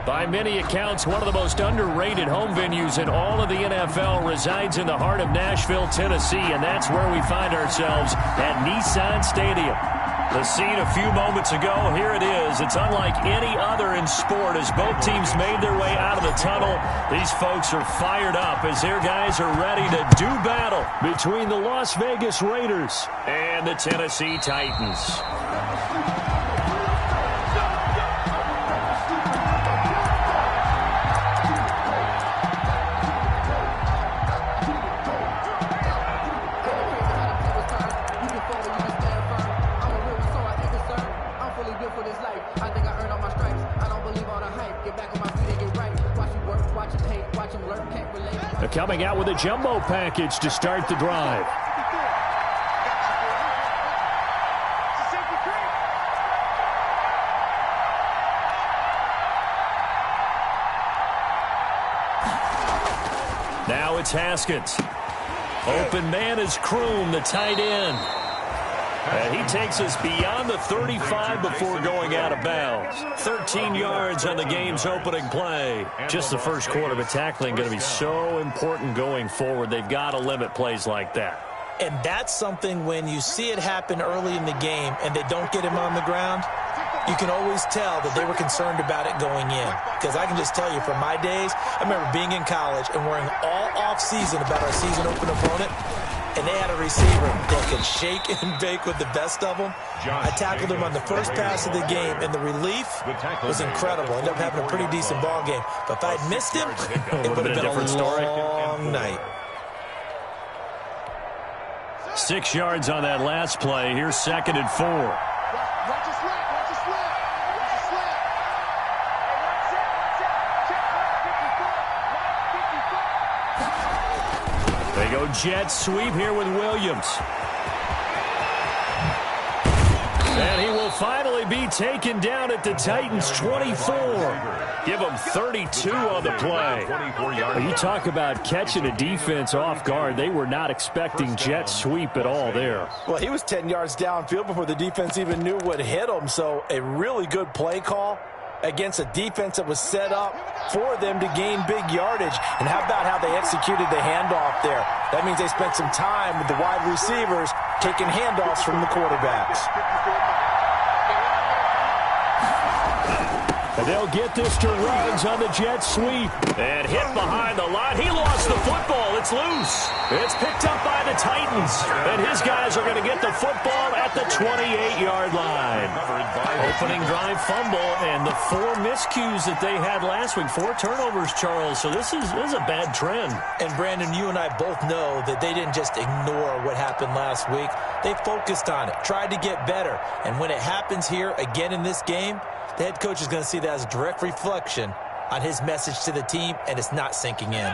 By many accounts, one of the most underrated home venues in all of the NFL resides in the heart of Nashville, Tennessee, and that's where we find ourselves at Nissan Stadium. The scene a few moments ago, here it is. It's unlike any other in sport as both teams made their way out of the tunnel. These folks are fired up as their guys are ready to do battle between the Las Vegas Raiders and the Tennessee Titans. Coming out with a jumbo package to start the drive. Now it's Haskins. Open man is Kroom, the tight end. And he takes us beyond the 35 before going out of bounds. 13 yards on the game's opening play. Just the first quarter, but tackling going to be so important going forward. They've got to limit plays like that. And that's something when you see it happen early in the game and they don't get him on the ground, you can always tell that they were concerned about it going in. Because I can just tell you from my days, I remember being in college and worrying all off-season about our season-open opponent. And they had a receiver that could shake and bake with the best of them. I tackled him on the first pass of the game, and the relief was incredible. Ended up having a pretty decent ball game. But if I'd missed him, it would have been a long night. 6 yards on that last play. Here's 2nd and 4. They go jet sweep here with Williams. And he will finally be taken down at the Titans' 24. Give him 32 on the play. You talk about catching a defense off guard. They were not expecting jet sweep at all there. Well, he was 10 yards downfield before the defense even knew what hit him. So a really good play call against a defense that was set up for them to gain big yardage. And how about how they executed the handoff there? That means they spent some time with the wide receivers taking handoffs from the quarterbacks. And they'll get this to Ruggs on the jet sweep. And hit behind the line. He lost the football. It's loose. It's picked up by the Titans. And his guys are going to get the football at the 28-yard line. Opening drive fumble and the 4 miscues that they had last week. 4 turnovers, Charles. So this is a bad trend. And, Brandon, you and I both know that they didn't just ignore what happened last week. They focused on it, tried to get better. And when it happens here again in this game, the head coach is going to see that as a direct reflection on his message to the team, and it's not sinking in.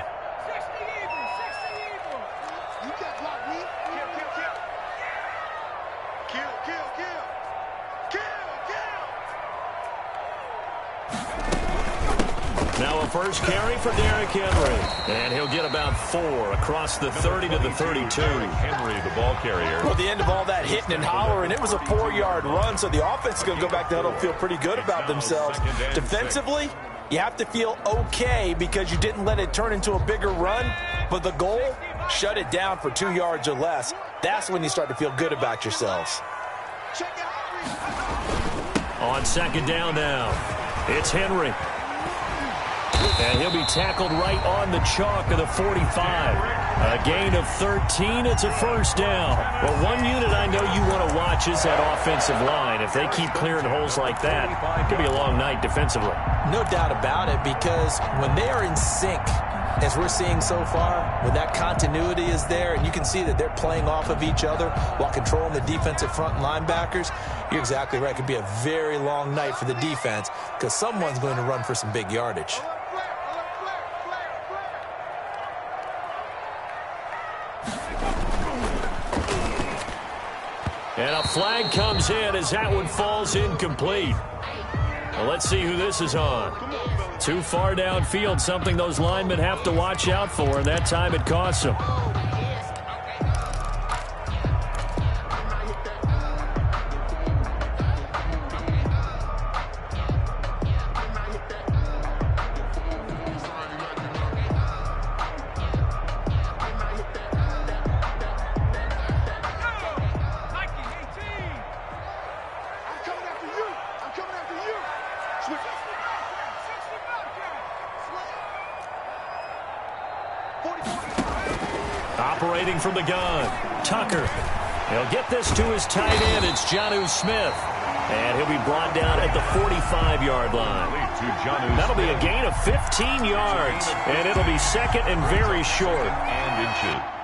Now a first carry for Derrick Henry. And he'll get about 4 across the 30 to the 32. Henry, the ball carrier. Well, the end of all that hitting and hollering, it was a 4-yard run, so the offense is going to go back to huddle and feel pretty good about themselves. Defensively, you have to feel okay because you didn't let it turn into a bigger run, but the goal, shut it down for 2 yards or less. That's when you start to feel good about yourselves. On 2nd down now, it's Henry. And he'll be tackled right on the chalk of the 45. A gain of 13. It's a first down. Well, one unit I know you want to watch is that offensive line. If they keep clearing holes like that, it could be a long night defensively. No doubt about it, because when they are in sync, as we're seeing so far, when that continuity is there and you can see that they're playing off of each other while controlling the defensive front linebackers, you're exactly right. It could be a very long night for the defense because someone's going to run for some big yardage. And a flag comes in as that one falls incomplete. Well, let's see who this is on. Too far downfield, something those linemen have to watch out for, and that time it costs them. Reading from the gun. Tucker. He'll get this to his tight end. It's Jonnu Smith. And he'll be brought down at the 45-yard line. That'll be a gain of 15 yards. And it'll be second and very short. And inches.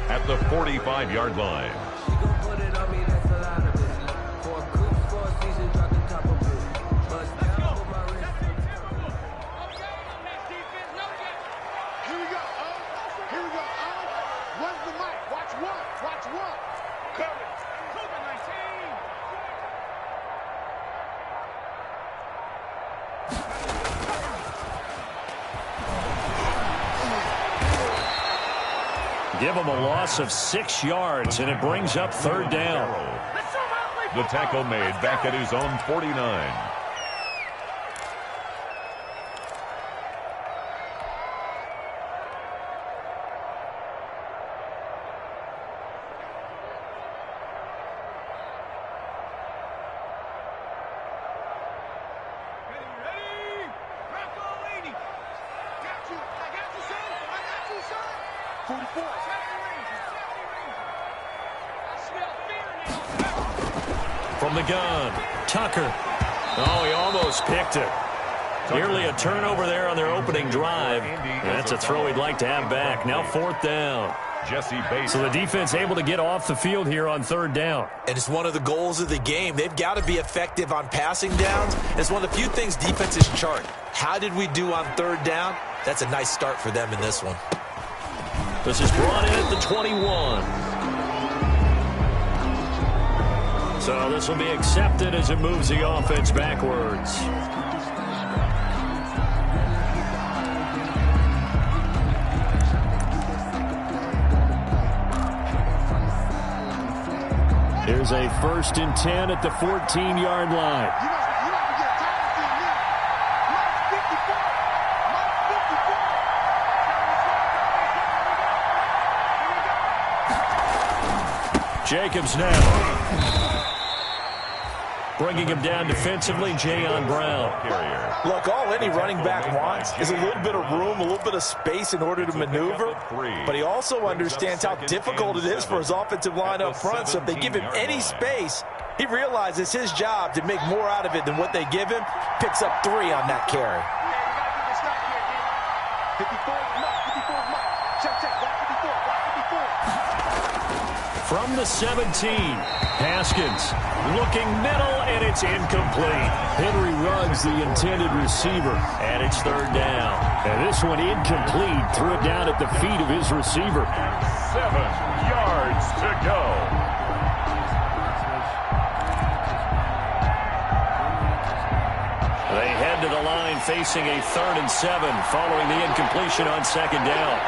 At the 45-yard line. Give him a loss of 6 yards, and it brings up third down. The tackle made back at his own 49. From the gun, Tucker. Oh, he almost picked it. Nearly a turnover there on their opening drive. And that's a throw he'd like to have back. Now fourth down. So the defense able to get off the field here on third down. And it's one of the goals of the game. They've got to be effective on passing downs. It's one of the few things defenses chart. How did we do on third down? That's a nice start for them in this one. This is brought in at the 21. So this will be accepted as it moves the offense backwards. Here's a 1st and 10 at the 14-yard line. Jacobs now. Bringing him down defensively, Jayon Brown. Look, all any running back wants is a little bit of room, a little bit of space in order to maneuver. But he also understands how difficult it is for his offensive line up front. So if they give him any space, he realizes his job to make more out of it than what they give him. Picks up 3 on that carry. From the 17, Haskins looking middle, and it's incomplete. Henry Ruggs, the intended receiver, and it's 3rd down. And this one incomplete, threw it down at the feet of his receiver. 7 yards to go. They head to the line facing a 3rd and 7 following the incompletion on 2nd down.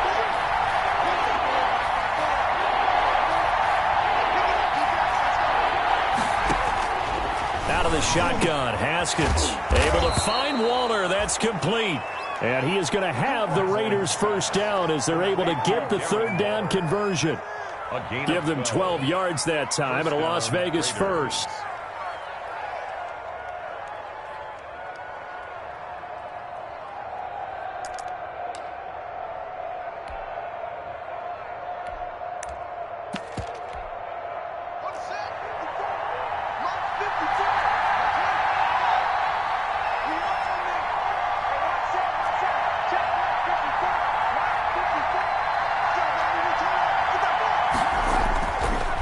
Out of the shotgun, Haskins able to find Waller. That's complete. And he is going to have the Raiders 1st down as they're able to get the 3rd down conversion. Give them 12 yards that time and a Las Vegas 1st.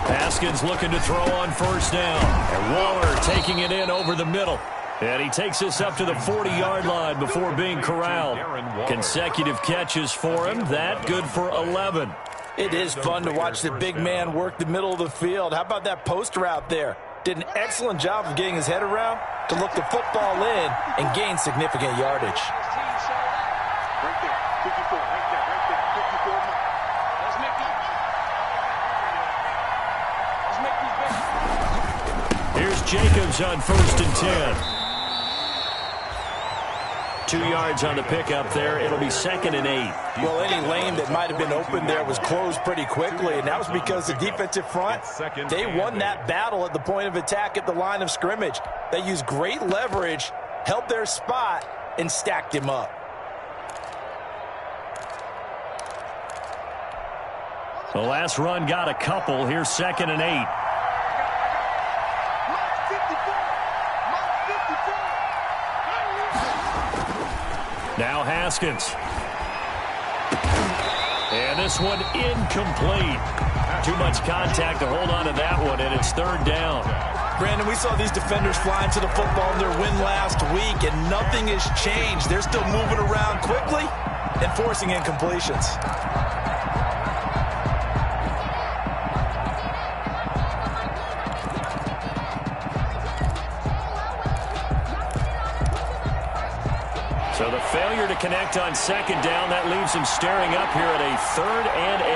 Haskins looking to throw on 1st down. And Waller taking it in over the middle. And he takes us up to the 40-yard line before being corralled. Consecutive catches for him. That good for 11. It is fun to watch the big man work the middle of the field. How about that post route there? Did an excellent job of getting his head around to look the football in and gain significant yardage. Here's Jacobs on 1st and 10. 2 yards on the pickup there. It'll be 2nd and 8. Well, any lane that might have been open there was closed pretty quickly, and that was because the defensive front, they won that battle at the point of attack at the line of scrimmage. They used great leverage, held their spot, and stacked him up. The last run got a couple. Here's 2nd and 8. Now Haskins. And this one incomplete. Too much contact to hold on to that one, and it's 3rd down. Brandon, we saw these defenders flying to the football in their win last week, and nothing has changed. They're still moving around quickly and forcing incompletions. So the failure to connect on 2nd down, that leaves him staring up here at a 3rd and 8.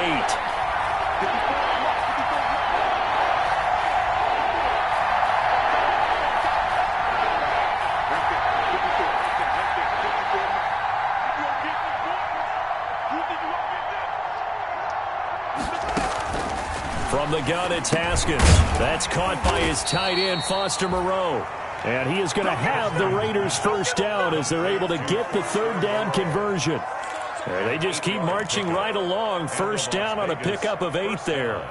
From the gun, it's Haskins. That's caught by his tight end, Foster Moreau. And he is going to have the Raiders 1st down as they're able to get the 3rd down conversion. They just keep marching right along. 1st down on a pickup of 8 there.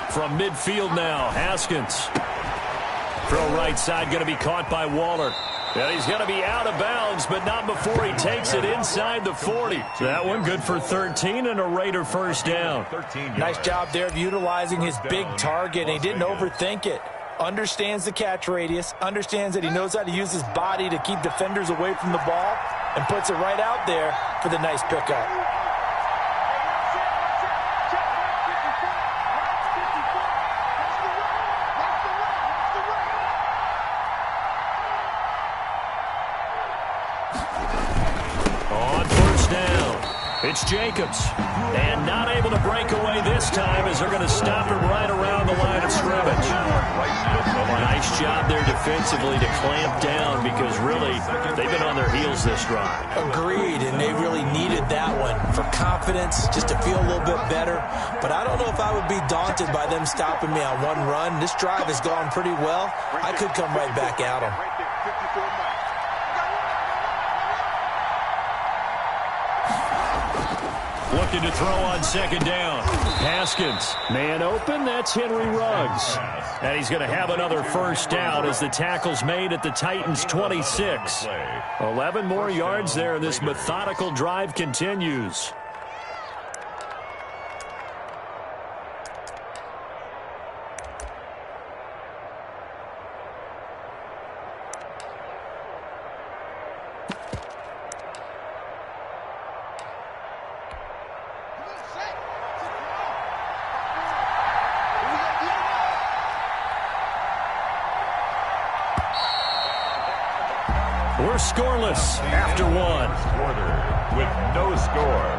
From midfield now, Haskins. Throw right side, going to be caught by Waller. And he's going to be out of bounds, but not before he takes it inside the 40. That one good for 13 and a Raider 1st down. Nice job there of utilizing his big target, and he didn't overthink it. Understands the catch radius, understands that he knows how to use his body to keep defenders away from the ball, and puts it right out there for the nice pickup. It's Jacobs, and not able to break away this time as they're going to stop him right around the line of scrimmage. Nice job there defensively to clamp down because really they've been on their heels this drive. Agreed, and they really needed that one for confidence, just to feel a little bit better. But I don't know if I would be daunted by them stopping me on one run. This drive has gone pretty well. I could come right back at them. Looking to throw on second down. Haskins, man open, that's Henry Ruggs. And he's going to have another first down as the tackle's made at the Titans' 26. 11 more yards there, and this methodical drive continues. We're scoreless after one. With no score.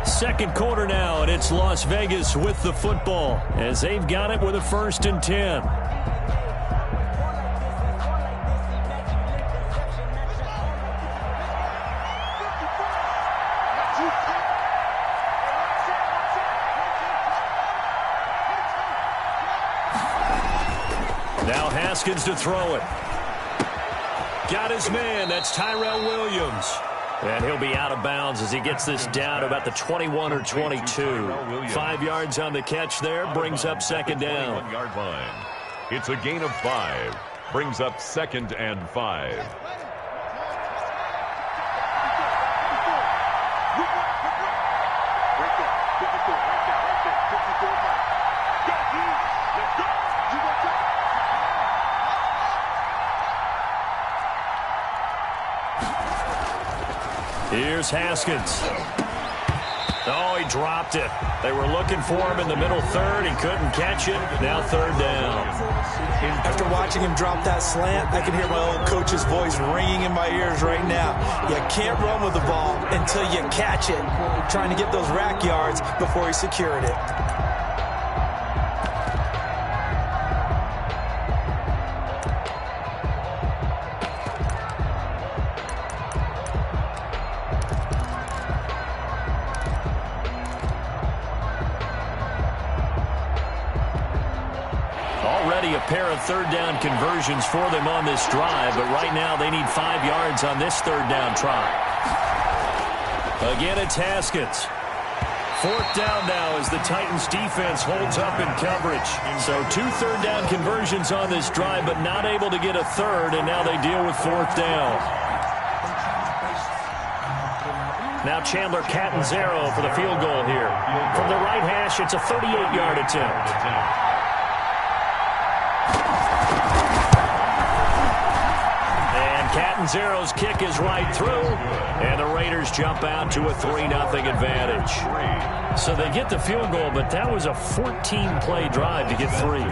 Second quarter now, and it's Las Vegas with the football as they've got it with a 1st and 10. Now Haskins to throw it. Got his man. That's Tyrell Williams. And he'll be out of bounds as he gets this down about the 21 or 22. 5 yards on the catch there. Brings up second down. 1-yard line. It's a gain of 5. Brings up 2nd and 5. Here's Haskins. Oh, he dropped it. They were looking for him in the middle third. He couldn't catch it. Now third down. After watching him drop that slant, I can hear my old coach's voice ringing in my ears right now. You can't run with the ball until you catch it. Trying to get those rack yards before he secured it. A pair of third down conversions for them on this drive, but right now they need 5 yards on this third down try. Again, it's Haskins. 4th down now as the Titans defense holds up in coverage. So 2 third down conversions on this drive, but not able to get a third, and now they deal with 4th down. Now Chandler Catanzaro for the field goal here. From the right hash, it's a 38-yard attempt. Catanzaro's kick is right through, and the Raiders jump out to a 3-0 advantage. So they get the field goal, but that was a 14-play drive to get 3. You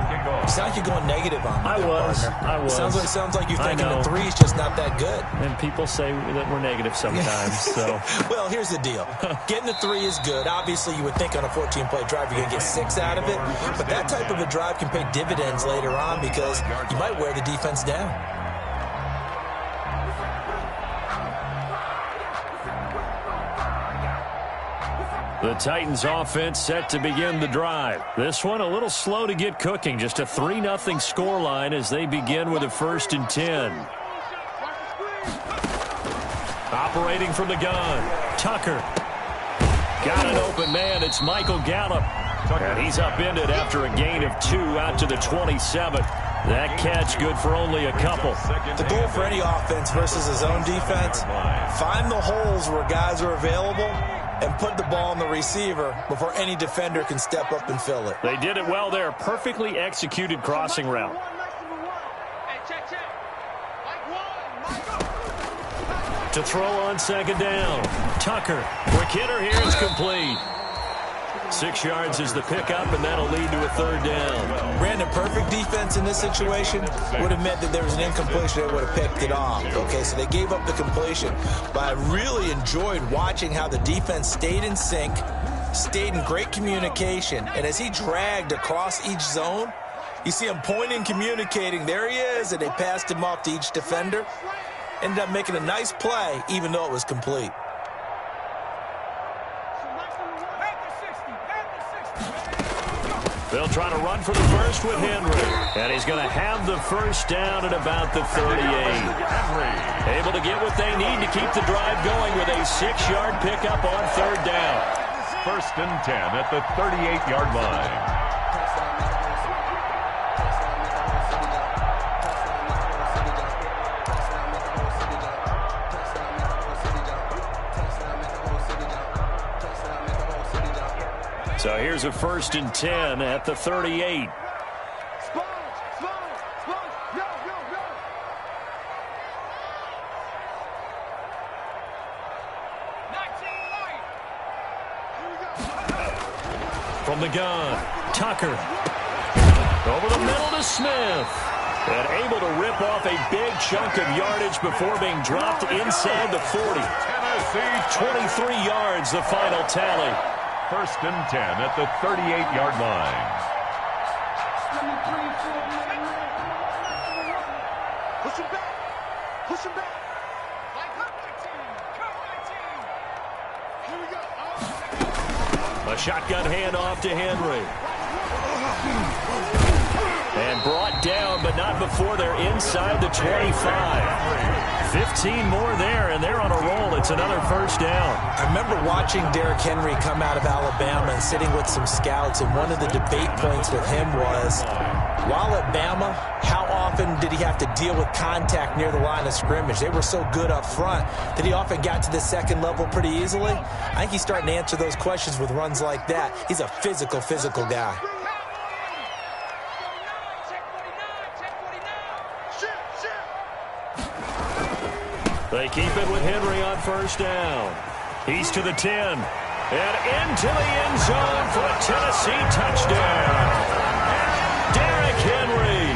sound like you're going negative on me. I was. Sounds like you're thinking the 3 is just not that good. And people say that we're negative sometimes. So. Well, here's the deal. Getting the 3 is good. Obviously, you would think on a 14-play drive you're going to get 6 out of it. But that type of a drive can pay dividends later on because you might wear the defense down. The Titans offense set to begin the drive. This one a little slow to get cooking. Just a 3-0 scoreline as they begin with a 1st and 10. Operating from the gun. Tucker. Got an open man. It's Michael Gallup. And he's upended after a gain of 2 out to the 27. That catch good for only a couple. The goal for any offense versus his own defense, find the holes where guys are available and put the ball on the receiver before any defender can step up and fill it. They did it well there. Perfectly executed crossing route. To throw on second down. Tucker. Quick hitter here. It's complete. 6 yards is the pickup, and that'll lead to a third down. Brandon, perfect defense in this situation would have meant that there was an incompletion. They would have picked it off. Okay, so they gave up the completion. But I really enjoyed watching how the defense stayed in sync, stayed in great communication, and as he dragged across each zone, you see him pointing, communicating. There he is, and they passed him off to each defender. Ended up making a nice play, even though it was complete. They'll try to run for the first with Henry. And he's going to have the first down at about the 38. Able to get what they need to keep the drive going with a 6-yard pickup on third down. 1st and 10 at the 38-yard line. So here's a 1st and 10 at the 38. From the gun, Tucker. Over the middle to Smith. And able to rip off a big chunk of yardage before being dropped inside the 40. 23 yards, the final tally. 1st and 10 at the 38-yard line. Push him back. Push him back. Cut my team. Cut my team. Here we go. A shotgun handoff to Henry. And brought down, but not before they're inside the 25. 15 more there, and they're on a roll. It's another first down. I remember watching Derrick Henry come out of Alabama and sitting with some scouts, and one of the debate points with him was, while at Bama, how often did he have to deal with contact near the line of scrimmage? They were so good up front that he often got to the second level pretty easily. I think he's starting to answer those questions with runs like that. He's a physical guy. They keep it with Henry on first down. He's to the 10. And into the end zone for a Tennessee touchdown. Derrick Henry,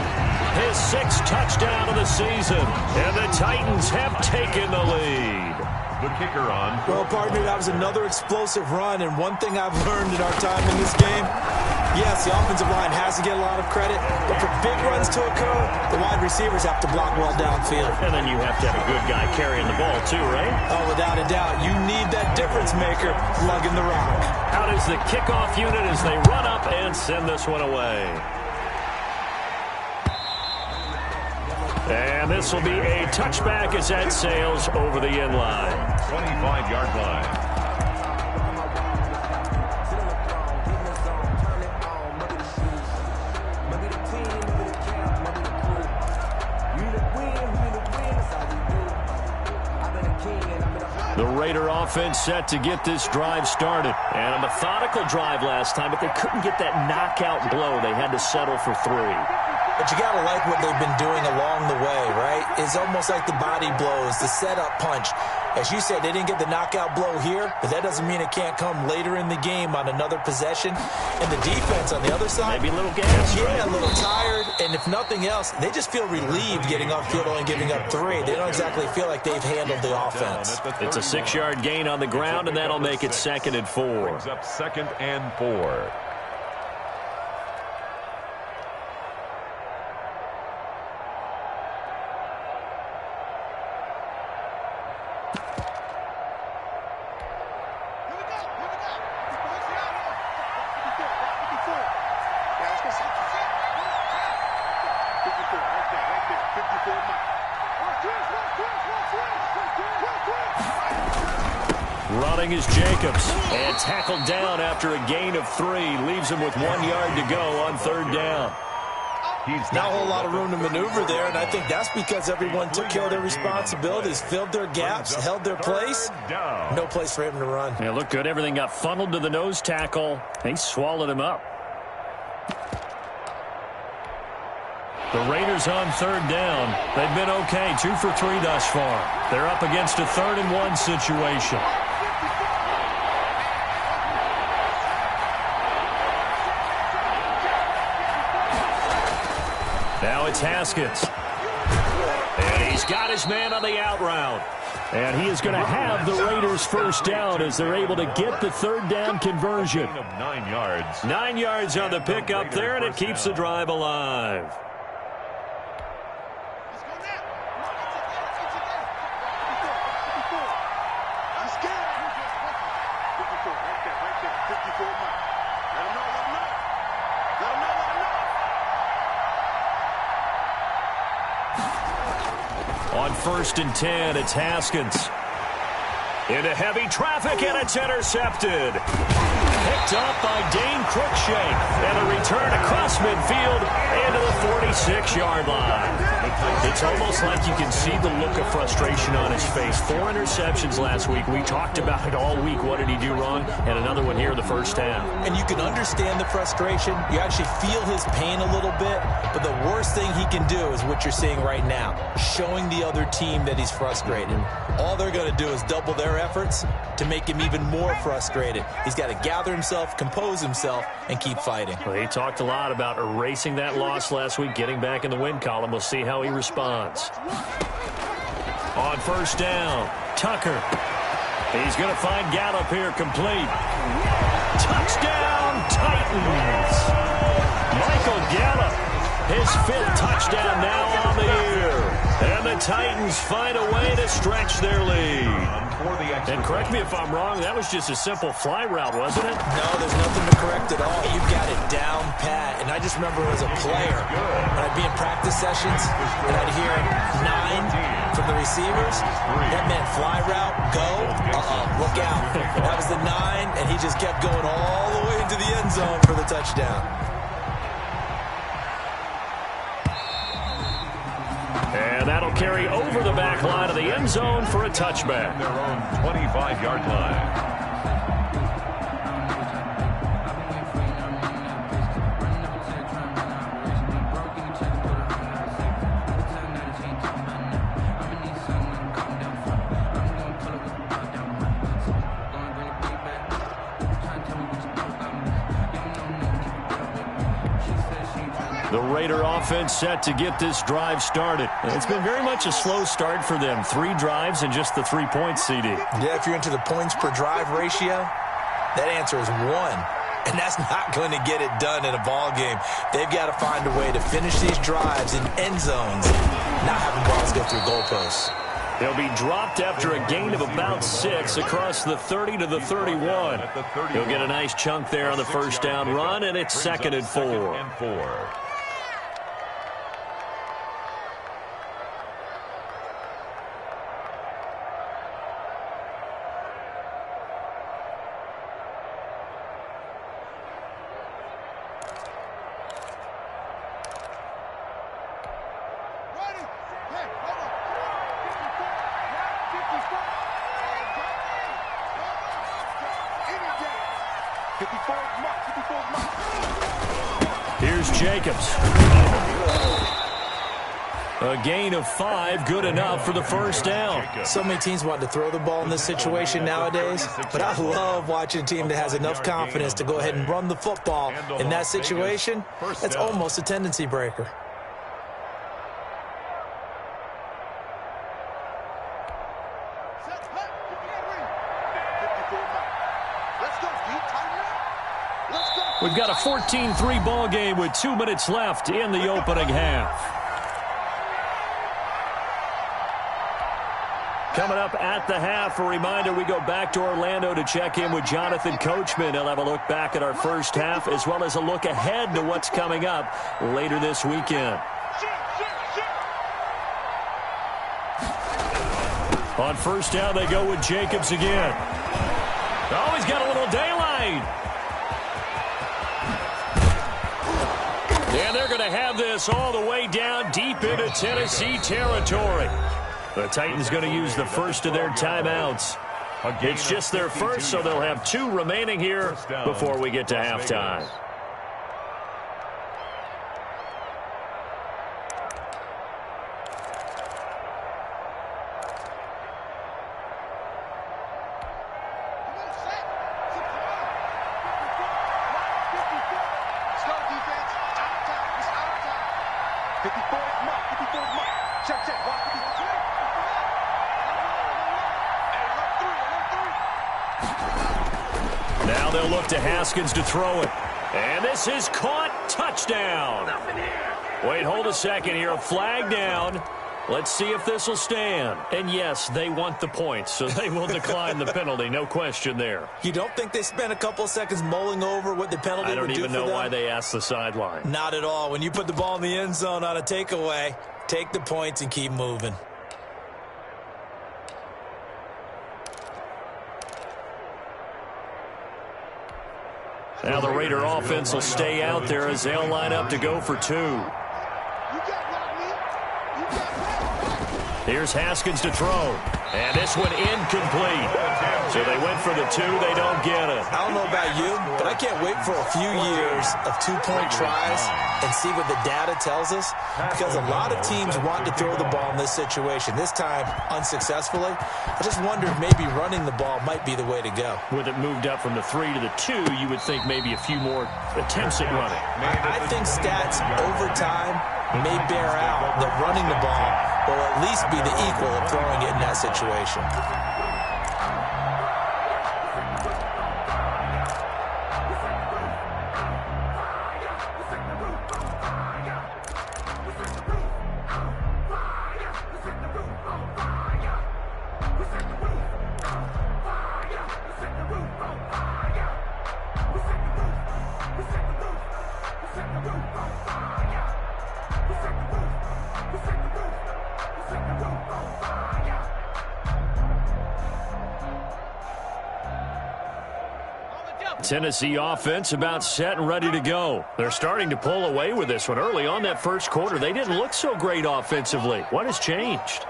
his 6th touchdown of the season. And the Titans have taken the lead. The kicker on. Well, partner, that was another explosive run. And one thing I've learned in our time in this game, yes, the offensive line has to get a lot of credit, but for big runs to occur, the wide receivers have to block well downfield. And then you have to have a good guy carrying the ball too, right? Oh, without a doubt. You need that difference maker lugging the rock. Out is the kickoff unit as they run up and send this one away. And this will be a touchback as that sails over the end line. 25-yard line. The Raider offense set to get this drive started. And a methodical drive last time, but they couldn't get that knockout blow. They had to settle for 3. But you got to like what they've been doing along the way, right? It's almost like the body blows, the setup punch. As you said, they didn't get the knockout blow here, but that doesn't mean it can't come later in the game on another possession. And the defense on the other side, maybe a little gas, yeah, right? A little tired. And if nothing else, they just feel relieved getting off field only giving up 3. They don't exactly feel like they've handled the offense. It's a 6-yard gain on the ground, and that'll make it 2nd and 4. Brings up 2nd and 4. Running is Jacobs, and tackled down after a gain of 3. Leaves him with 1 yard to go on third down. He's not a whole lot of room to maneuver there, and I think that's because everyone took care of their responsibilities, filled their gaps, held their place. No place for him to run. Yeah, looked good. Everything got funneled to the nose tackle. He swallowed him up. The Raiders on third down. They've been okay, 2 for 3 thus far. They're up against a 3rd and 1 situation. Now it's Haskins. And he's got his man on the out route. And he is going to have the Raiders first down as they're able to get the 3rd down conversion. 9 yards. 9 yards on the pickup there, and it keeps the drive alive. On 1st and 10, it's Haskins. Into heavy traffic, and it's intercepted. Picked up by Dane Cruikshank. And a return across midfield into the 46-yard line. It's almost like you can see the look of frustration on his face. 4 interceptions last week. We talked about it all week. What did he do wrong? And another one here in the first half. And you can understand the frustration. You actually feel his pain a little bit. But the worst thing he can do is what you're seeing right now, showing the other team that he's frustrated. All they're going to do is double their efforts to make him even more frustrated. He's got to gather himself, compose himself, and keep fighting. Well, he talked a lot about erasing that loss last week, getting back in the win column. We'll see how he responds. On 1st down, Tucker. He's going to find Gallup here complete. Touchdown, Titans. Michael Gallup, his 5th touchdown now on the year. And the Titans find a way to stretch their lead. And correct me if I'm wrong, that was just a simple fly route, wasn't it? No, there's nothing to correct at all. You've got it down pat. And I just remember as a player, when I'd be in practice sessions and I'd hear 9 from the receivers, that meant fly route, go, look out. That was the 9, and he just kept going all the way into the end zone for the touchdown. And that'll carry over the back line of the end zone for a touchback. Their own 25-yard line. The Raider offense set to get this drive started. It's been very much a slow start for them. 3 drives and just the 3 points, CD. Yeah, if you're into the points per drive ratio, that answer is 1. And that's not going to get it done in a ball game. They've got to find a way to finish these drives in end zones, not having balls go through goalposts. They'll be dropped after a gain of about 6 across the 30 to the 31. He'll get a nice chunk there on the first down run, and it's 2nd and 4. Here's Jacobs. A gain of 5, good enough for the first down. So many teams want to throw the ball in this situation nowadays, but I love watching a team that has enough confidence to go ahead and run the football in that situation. That's almost a tendency breaker. We've got a 14-3 ball game with 2 minutes left in the opening half. Coming up at the half, a reminder, we go back to Orlando to check in with Jonathan Coachman. He'll have a look back at our first half as well as a look ahead to what's coming up later this weekend. On first down, they go with Jacobs again. Oh, he's got a little daylight. And they're going to have this all the way down deep into Tennessee territory. The Titans going to use the first of their timeouts. It's just their first, so they'll have 2 remaining here before we get to halftime. 54 mark, 54 mark. Check, check. Watch 54. Hey, Now they'll look to Haskins to throw it. And this is caught. Touchdown. Wait, hold a second here. A flag down. Let's see if this will stand. And yes, they want the points, so they will decline the penalty. No question there. You don't think they spent a couple of seconds mulling over what the penalty would do for them? I don't even know why they asked the sideline. Not at all. When you put the ball in the end zone on a takeaway, take the points and keep moving. Now the Raider offense will stay out there as they'll line up to go for two. Here's Haskins to throw. And this one incomplete. So they went for the two. They don't get it. I don't know about you, but I can't wait for a few years of two-point tries and see what the data tells us, because a lot of teams want to throw the ball in this situation. This time, unsuccessfully. I just wonder if maybe running the ball might be the way to go. With it moved up from the 3 to the 2, you would think maybe a few more attempts at running. I think stats over time may bear out that running the ball will at least be the equal of throwing it in that situation. Tennessee offense about set and ready to go. They're starting to pull away with this one. Early on that first quarter, they didn't look so great offensively. What has changed?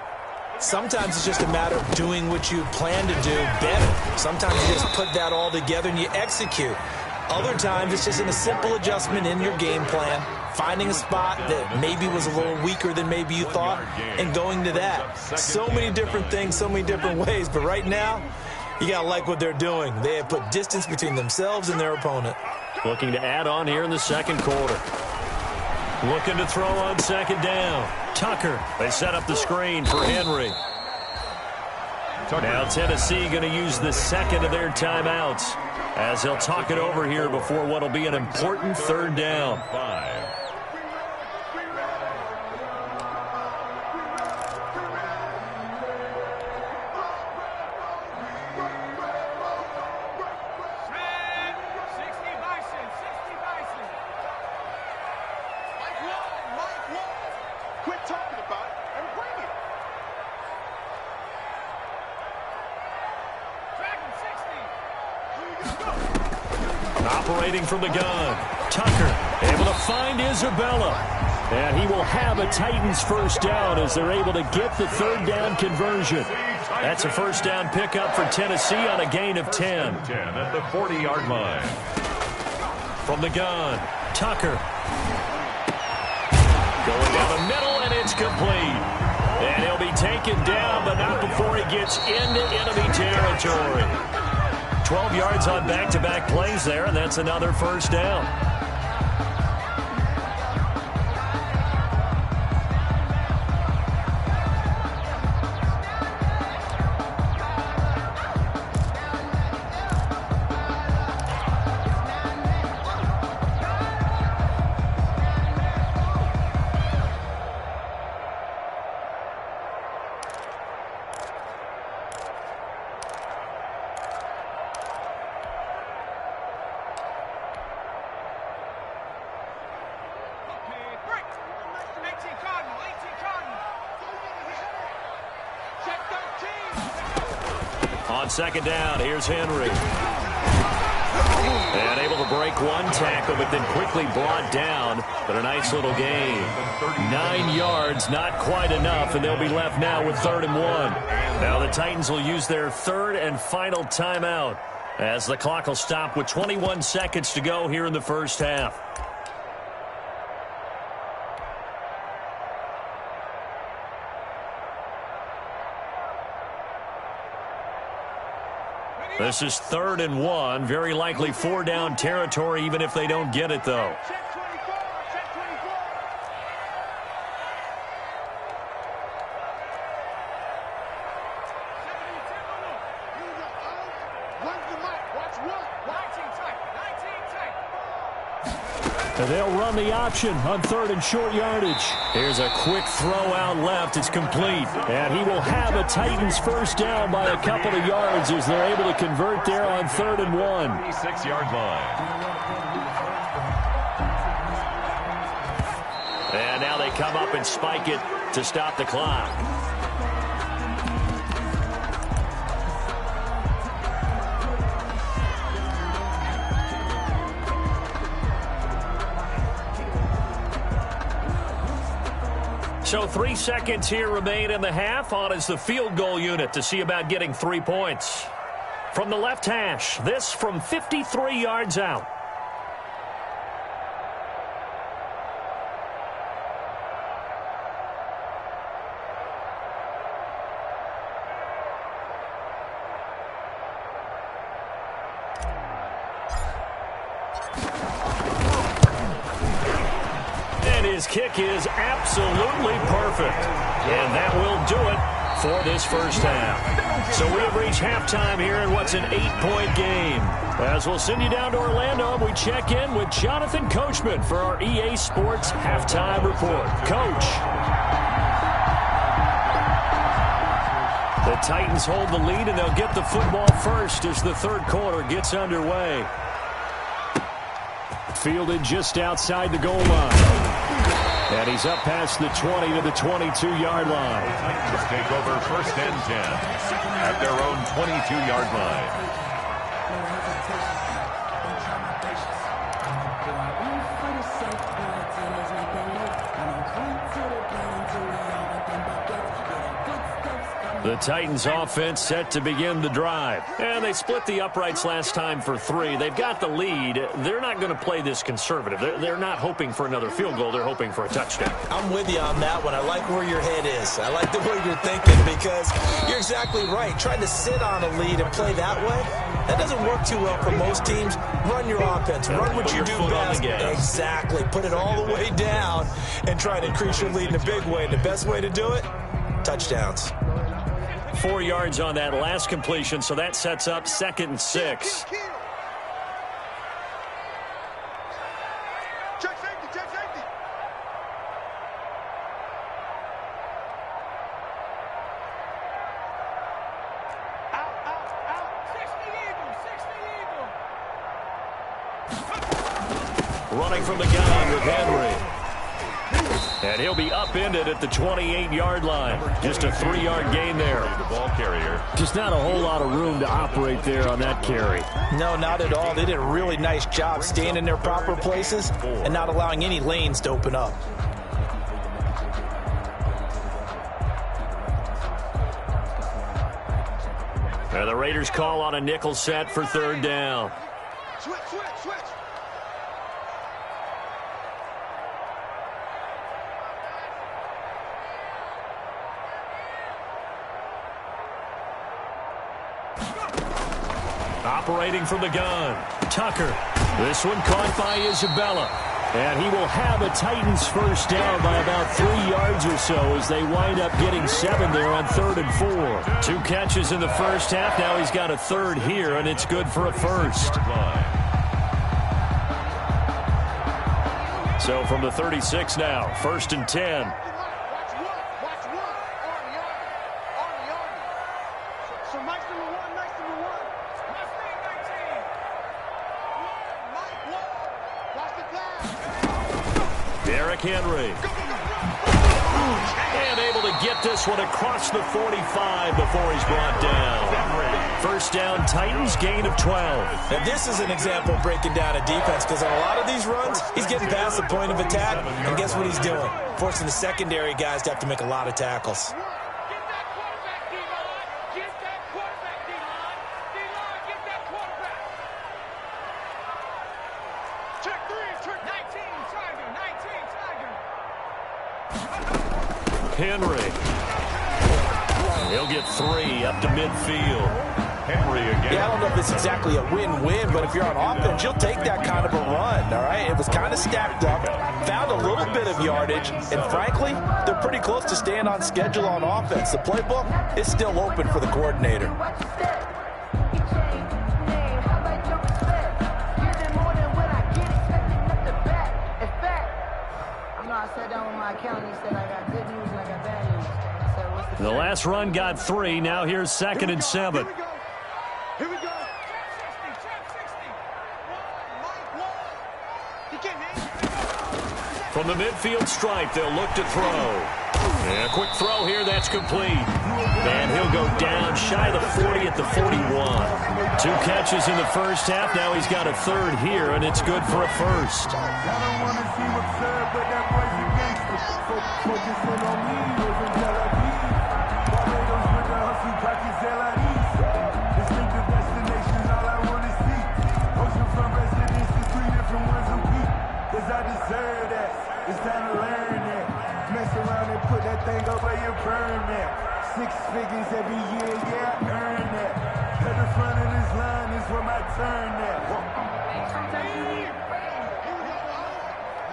Sometimes it's just a matter of doing what you plan to do better. Sometimes you just put that all together and you execute. Other times it's just a simple adjustment in your game plan, finding a spot that maybe was a little weaker than maybe you thought, and going to that. So many different things, so many different ways, but right now, you got to like what they're doing. They have put distance between themselves and their opponent. Looking to add on here in the second quarter. Looking to throw on second down. Tucker. They set up the screen for Henry. Now Tennessee going to use the second of their timeouts as they'll talk it over here before what will be an important third down. 5. Operating from the gun. Tucker able to find Isabella. And he will have a Titans first down as they're able to get the third down conversion. That's a first down pickup for Tennessee on a gain of 10. 10 at the 40-yard line. From the gun, Tucker. Going down the middle, and it's complete. And he'll be taken down, but not before he gets into enemy territory. 12 yards on back-to-back plays there, and that's another first down. On second down, here's Henry. And able to break one tackle, but then quickly brought down. But a nice little gain. 9 yards, not quite enough, and they'll be left now with 3rd and 1. Now the Titans will use their third and final timeout as the clock will stop with 21 seconds to go here in the first half. This is 3rd and 1. Very likely 4-down territory, even if they don't get it, though. And they'll run the option on 3rd and short yardage. Here's a quick throw out left. It's complete. And he will have a Titans first down by a couple of yards as they're able to convert there on 3rd and 1. 36-yard line. And now they come up and spike it to stop the clock. So 3 seconds here remain in the half. On is the field goal unit to see about getting 3 points. From the left hash, this from 53 yards out. His kick is absolutely perfect. And that will do it for this first half. So we have reached halftime here in what's an 8-point game. As we'll send you down to Orlando, we check in with Jonathan Coachman for our EA Sports Halftime Report. Coach. The Titans hold the lead, and they'll get the football first as the third quarter gets underway. Fielded just outside the goal line. And he's up past the 20 to the 22-yard line. Titans take over 1st and 10 at their own 22-yard line. The Titans offense set to begin the drive. And they split the uprights last time for 3. They've got the lead. They're not going to play this conservative. They're not hoping for another field goal. They're hoping for a touchdown. I'm with you on that one. I like where your head is. I like the way you're thinking because you're exactly right. Trying to sit on a lead and play that way, that doesn't work too well for most teams. Run your offense. Run what you do best. Exactly. Put it all the way down and try to increase your lead in a big way. And the best way to do it, touchdowns. 4 yards on that last completion, so that sets up 2nd and 6. Check safety, check safety. Out, out, out. 60 Eagle, 60 Eagle. Running from the gun with Henry. And he'll be upended at the 28-yard line. Just a 3-yard gain there. The ball carrier. Just not a whole lot of room to operate there on that carry. No, not at all. They did a really nice job staying in their proper places and not allowing any lanes to open up. And the Raiders call on a nickel set for 3rd down. Switch, switch, switch. Operating from the gun, Tucker. This one caught by Isabella. And he will have a Titans first down by about 3 yards or so as they wind up getting 7 there on 3rd and 4. 2 catches in the first half. Now he's got a 3rd here, and it's good for a first. So from the 36 now, 1st and 10. Henry. And able to get this one across the 45 before he's brought down. First down, Titans, gain of 12. Now this is an example of breaking down a defense because on a lot of these runs, he's getting past the point of attack, and guess what he's doing? Forcing the secondary guys to have to make a lot of tackles. Henry. He'll get 3 up to midfield. Henry again. Yeah, I don't know if it's exactly a win-win, but if you're on offense, you'll take that kind of a run, all right? It was kind of stacked up, found a little bit of yardage, and frankly, they're pretty close to staying on schedule on offense. The playbook is still open for the coordinator. Last run got 3. Now here's 2nd and 7. Here we go. Here we go. He can't hang. From the midfield stripe, they'll look to throw. And a quick throw here, that's complete. And he'll go down shy of the 40 at the 41. 2 catches in the first half. Now he's got a 3rd here, and it's good for a 1st. I don't want to seem absurd, but that boy's a gangster. Focusing on me, living Tel Aviv. Barbados with the hustle, pockets LIDs. Distinctive destinations, all I want to see. Ocean front residence, the 3 different ones a week. Cause I deserve that. It's time to learn that. Mess around and put that thing up where you burn that. 6 figures every year, yeah, I earn that. At the front of this line is where my turn at.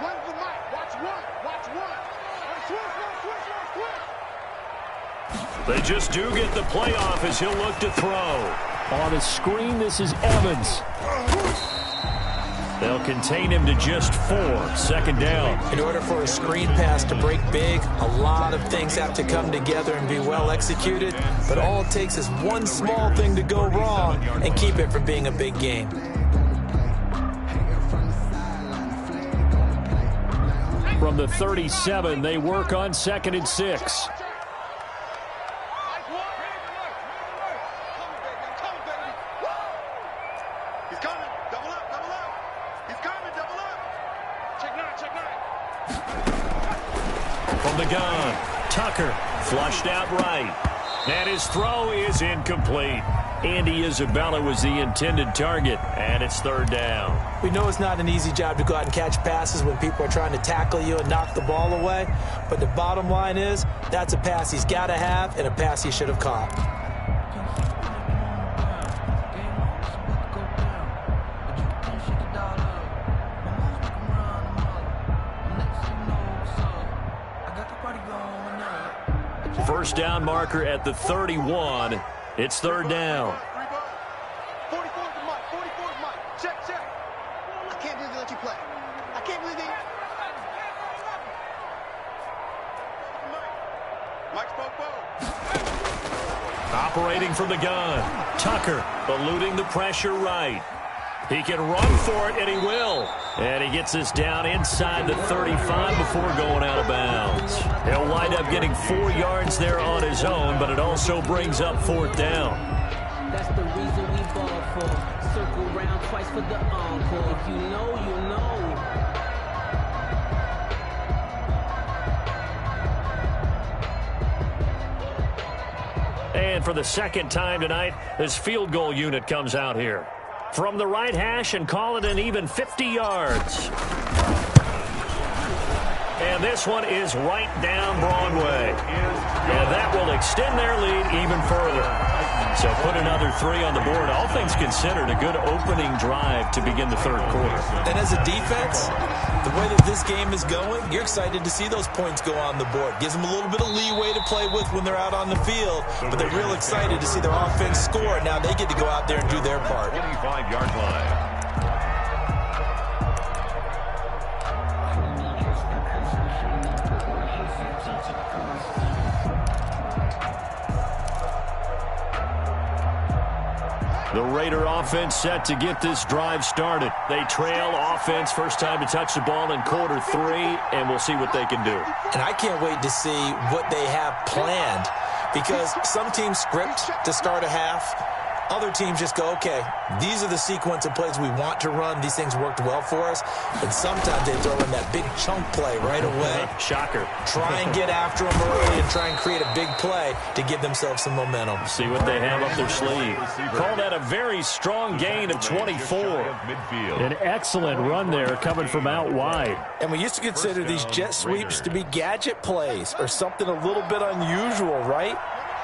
Run the mic. Watch one. Watch one. Switch. They just do get the playoff as he'll look to throw. On the screen, this is Evans. They'll contain him to just 4. 2nd down. In order for a screen pass to break big, a lot of things have to come together and be well executed. But all it takes is one small thing to go wrong and keep it from being a big game. From the 37, they work on 2nd and 6. From the gun, Tucker flushed out right. And his throw is incomplete. Andy Isabella was the intended target, and it's 3rd down. We know it's not an easy job to go out and catch passes when people are trying to tackle you and knock the ball away. But the bottom line is, that's a pass he's got to have and a pass he should have caught. First down marker at the 31. It's 3rd down. 44 is the mic. 44 is mic. Check. I can't believe they let you play. I can't believe they... Mike's Operating from the gun. Tucker eluding the pressure right. He can run for it, and he will. And he gets this down inside the 35 before going out of bounds. He'll wind up getting 4 yards there on his own, but it also brings up 4th down. That's the reason we ball for. Circle round twice for the encore. If you know, you know. And for the 2nd time tonight, this field goal unit comes out here. From the right hash and call it an even 50 yards. And this one is right down Broadway. And that will extend their lead even further. So put another 3 on the board. All things considered, a good opening drive to begin the 3rd quarter. And as a defense, the way that this game is going, you're excited to see those points go on the board. Gives them a little bit of leeway to play with when they're out on the field, but they're real excited to see their offense score. Now they get to go out there and do their part. 25-yard line. The Raider offense set to get this drive started. They trail offense, first time to touch the ball in quarter 3, and we'll see what they can do. And I can't wait to see what they have planned, because some teams script to start a half. Other teams just go, okay, these are the sequence of plays we want to run. These things worked well for us. And sometimes they throw in that big chunk play right away. Shocker. Try and get after them early and try and create a big play to give themselves some momentum. See what they have up their sleeve. Call that a very strong gain of 24. An excellent run there coming from out wide. And we used to consider these jet sweeps to be gadget plays or something a little bit unusual, right?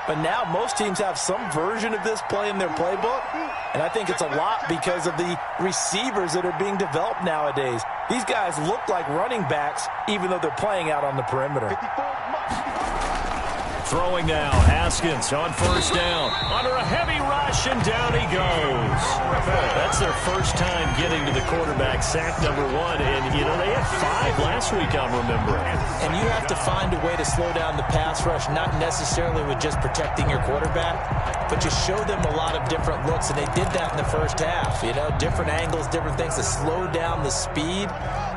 But now most teams have some version of this play in their playbook, and I think it's a lot because of the receivers that are being developed nowadays. These guys look like running backs even though they're playing out on the perimeter. Throwing now, Haskins on first down. Under a heavy rush, and down he goes. That's their first time getting to the quarterback, sack number 1. And, you know, they had 5 last week, I'm remembering. And you have to find a way to slow down the pass rush, not necessarily with just protecting your quarterback, but just show them a lot of different looks. And they did that in the first half. You know, different angles, different things to slow down the speed.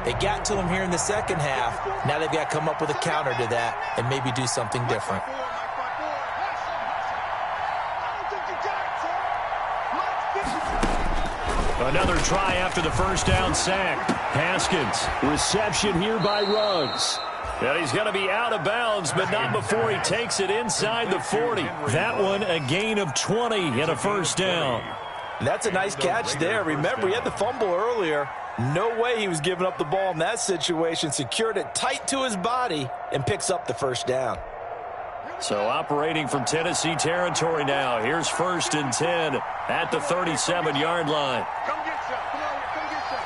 They got to him here in the second half. Now they've got to come up with a counter to that and maybe do something different. Another try after the first down sack. Haskins, reception here by Ruggs. And he's going to be out of bounds, but not before he takes it inside the 40. That one a gain of 20 and a first down. That's a nice catch there. Remember, he had the fumble earlier. No way he was giving up the ball in that situation. Secured it tight to his body and picks up the first down. So operating from Tennessee territory now. Here's 1st and 10 at the 37-yard line. Come get some. Come on, come get some.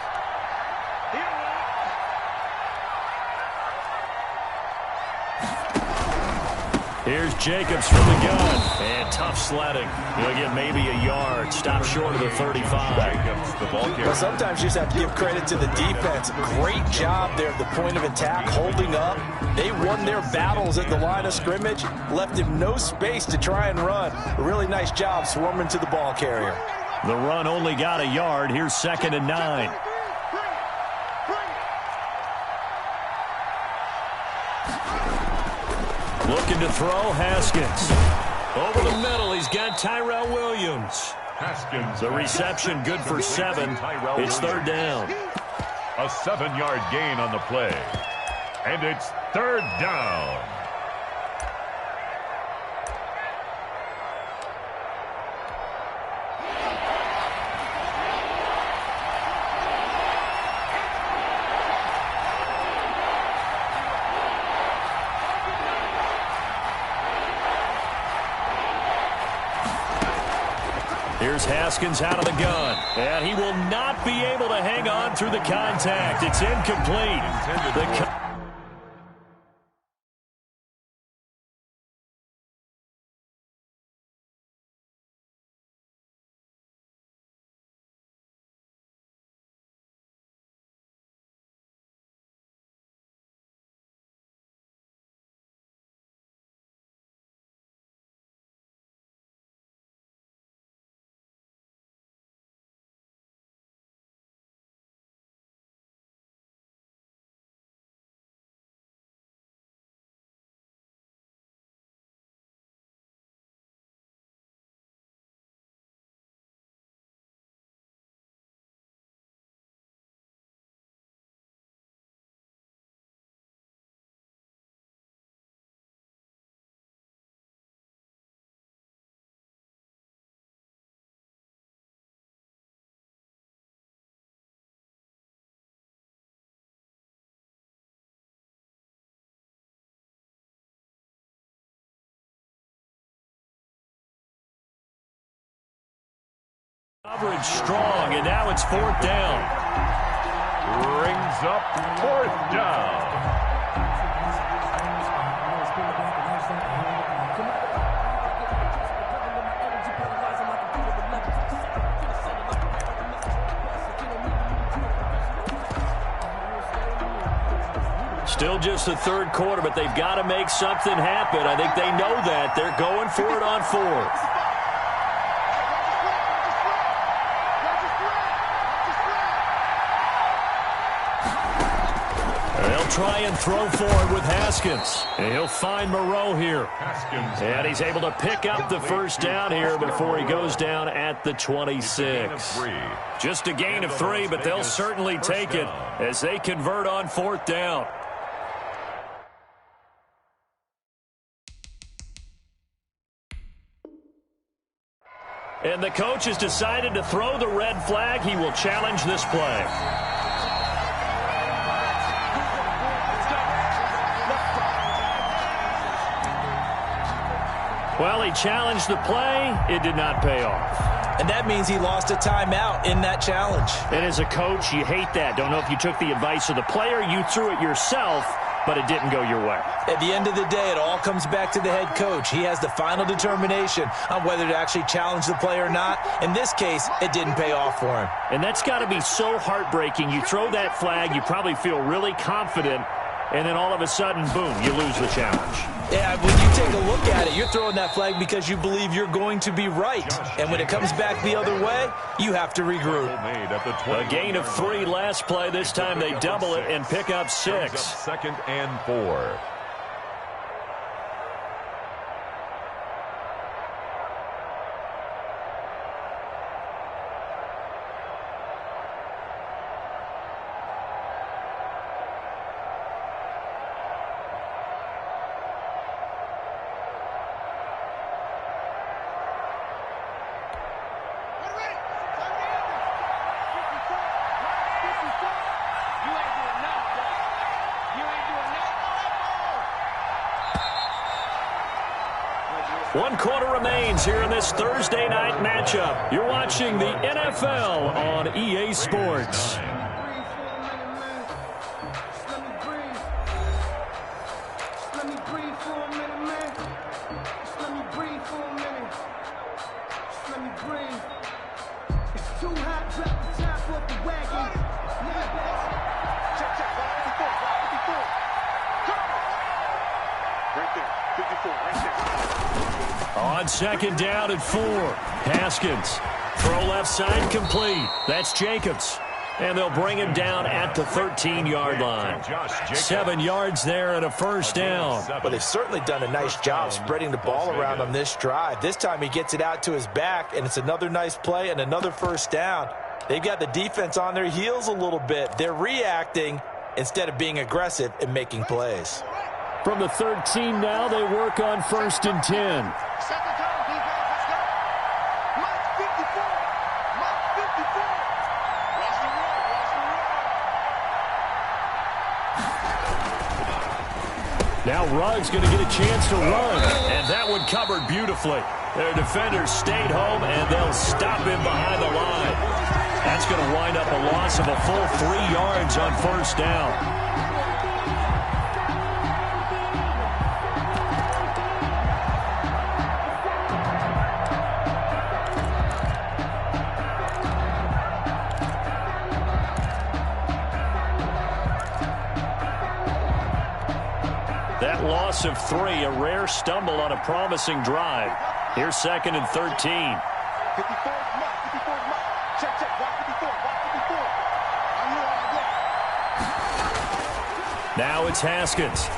Here's Jacobs from the gun. And tough sledding. He'll get maybe a yard. Stop short of the 35. Well, sometimes you just have to give credit to the defense. Great job there at the point of attack, holding up. They won their battles at the line of scrimmage, left him no space to try and run. A really nice job swarming to the ball carrier. The run only got a yard. Here's 2nd and 9. Looking to throw, Haskins. Over the middle, he's got Tyrell Williams. Haskins. The reception good for 7. It's 3rd down. A 7-yard gain on the play. And it's 3rd down. Here's Haskins out of the gun. And he will not be able to hang on through the contact. It's incomplete. Coverage strong, and now it's 4th down. Brings up 4th down. Still just the 3rd quarter, but they've got to make something happen. I think they know that. They're going for it on 4th. Try and throw forward with Haskins. And he'll find Moreau here. Haskins. And he's able to pick up the first down here before he goes down at the 26. Just a gain of 3, but they'll certainly take it as they convert on 4th down. And the coach has decided to throw the red flag. He will challenge this play. Well, he challenged the play. It did not pay off. And that means he lost a timeout in that challenge. And as a coach, you hate that. Don't know if you took the advice of the player, you threw it yourself, but it didn't go your way. At the end of the day, it all comes back to the head coach. He has the final determination on whether to actually challenge the play or not. In this case, it didn't pay off for him. And that's got to be so heartbreaking. You throw that flag, you probably feel really confident, and then all of a sudden, boom, you lose the challenge. Yeah, when you take a look at it, you're throwing that flag because you believe you're going to be right. And when it comes back the other way, you have to regroup. A gain of 3 last play. This time they double it and pick up 6. Second and 4. One quarter remains here in this Thursday night matchup. You're watching the NFL on EA Sports. On second down at 4, Haskins. Throw left side complete. That's Jacobs. And they'll bring him down at the 13-yard line. 7 yards there and a first down. Well, they've certainly done a nice job spreading the ball around on this drive. This time he gets it out to his back, and it's another nice play and another first down. They've got the defense on their heels a little bit. They're reacting instead of being aggressive and making plays. From the 13 now, they work on 1st and 10. Now Rugg's going to get a chance to run, and that one covered beautifully. Their defenders stayed home, and they'll stop him behind the line. That's going to wind up a loss of a full 3 yards on first down. That loss of 3, a rare stumble on a promising drive. Here's 2nd and 13. 54 mark, 54 mark. Check, watch 54, watch 54. I'm here all day. Now it's Haskins.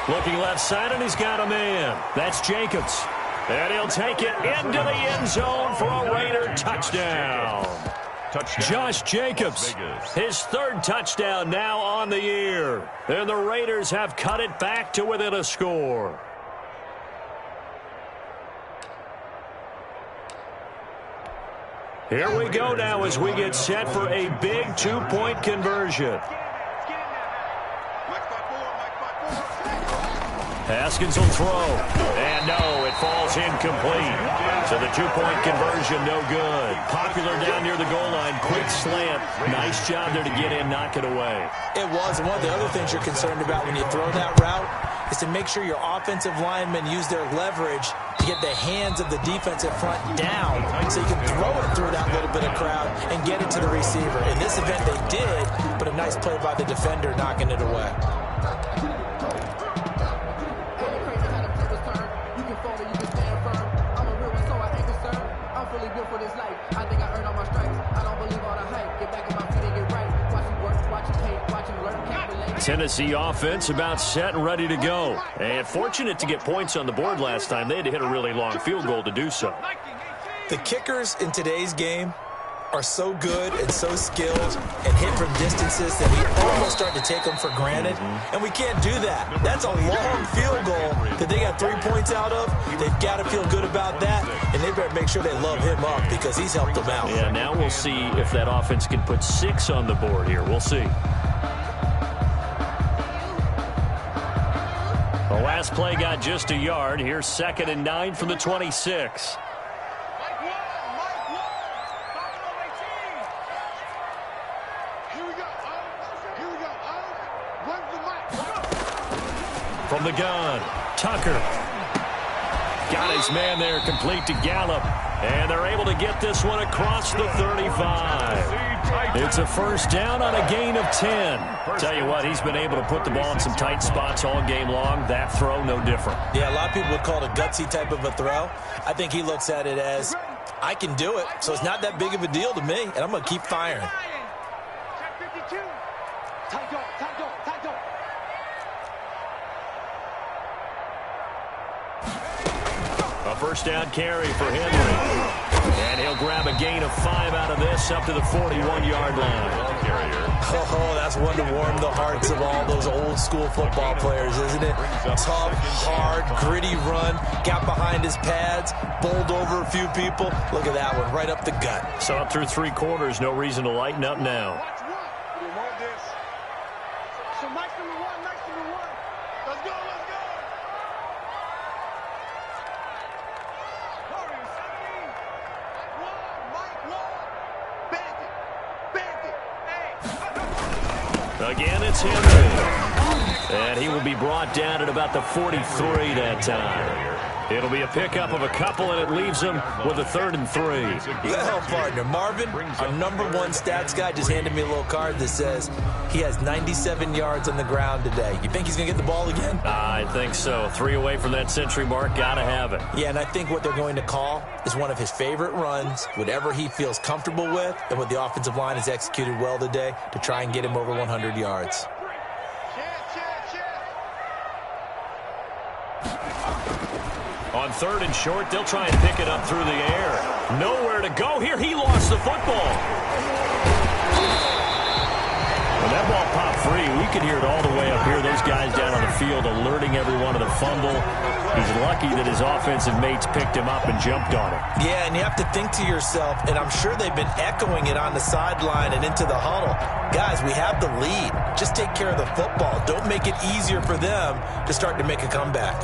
Looking left side, and he's got a man. That's Jacobs. And he'll take it into the end zone for a Raider touchdown. Josh Jacobs, his 3rd touchdown now on the year. And the Raiders have cut it back to within a score. Here we go now as we get set for a big 2-point conversion. Haskins will throw. And no, it falls incomplete. So the 2-point conversion, no good. Popular down near the goal line. Quick slant. Nice job there to get in, knock it away. It was. And one of the other things you're concerned about when you throw that route is to make sure your offensive linemen use their leverage to get the hands of the defensive front down so you can throw it through that little bit of crowd and get it to the receiver. In this event, they did, but a nice play by the defender knocking it away. Tennessee offense about set and ready to go. And fortunate to get points on the board last time. They had to hit a really long field goal to do so. The kickers in today's game are so good and so skilled and hit from distances that we almost start to take them for granted. And we can't do that. That's a long field goal that they got 3 points out of. They've got to feel good about that, and they better make sure they love him up because he's helped them out. Yeah, now we'll see if that offense can put 6 on the board here. We'll see. The last play got just a yard. Here's 2nd and 9 from the 26. from the gun. Tucker. Got his man there, complete to Gallup. And they're able to get this one across the 35. It's a first down on a gain of 10. Tell you what, he's been able to put the ball in some tight spots all game long. That throw, no different. Yeah, a lot of people would call it a gutsy type of a throw. I think he looks at it as, I can do it, so it's not that big of a deal to me, and I'm going to keep firing. Check 52. Tight dog, tight dog, tight dog. A first down carry for Henry. And he'll grab a gain of 5 out of this up to the 41-yard line. Oh, that's one to warm the hearts of all those old school football players, isn't it? Tough, hard, gritty run, got behind his pads, bowled over a few people. Look at that one, right up the gut. So up through 3 quarters, no reason to lighten up now. Watch one. We want this. So nice number one, nice number one. Let's go, let's go. Hurry, 17. Mike Wall. Bandit. Bandit. Hey. Again, it's Henry. And he will be brought down at about the 43 that time. It'll be a pickup of a couple, and it leaves him with a 3rd and 3. Well, partner, Marvin, our number 1 stats guy, just handed me a little card that says he has 97 yards on the ground today. You think he's going to get the ball again? I think so. 3 away from that century mark. Got to have it. Yeah, and I think what they're going to call is one of his favorite runs, whatever he feels comfortable with, and what the offensive line has executed well today to try and get him over 100 yards. On 3rd and short, they'll try and pick it up through the air. Nowhere to go here. He lost the football. When that ball popped free, we could hear it all the way up here. Those guys down on the field alerting everyone of the fumble. He's lucky that his offensive mates picked him up and jumped on him. Yeah, and you have to think to yourself, and I'm sure they've been echoing it on the sideline and into the huddle. Guys, we have the lead. Just take care of the football. Don't make it easier for them to start to make a comeback.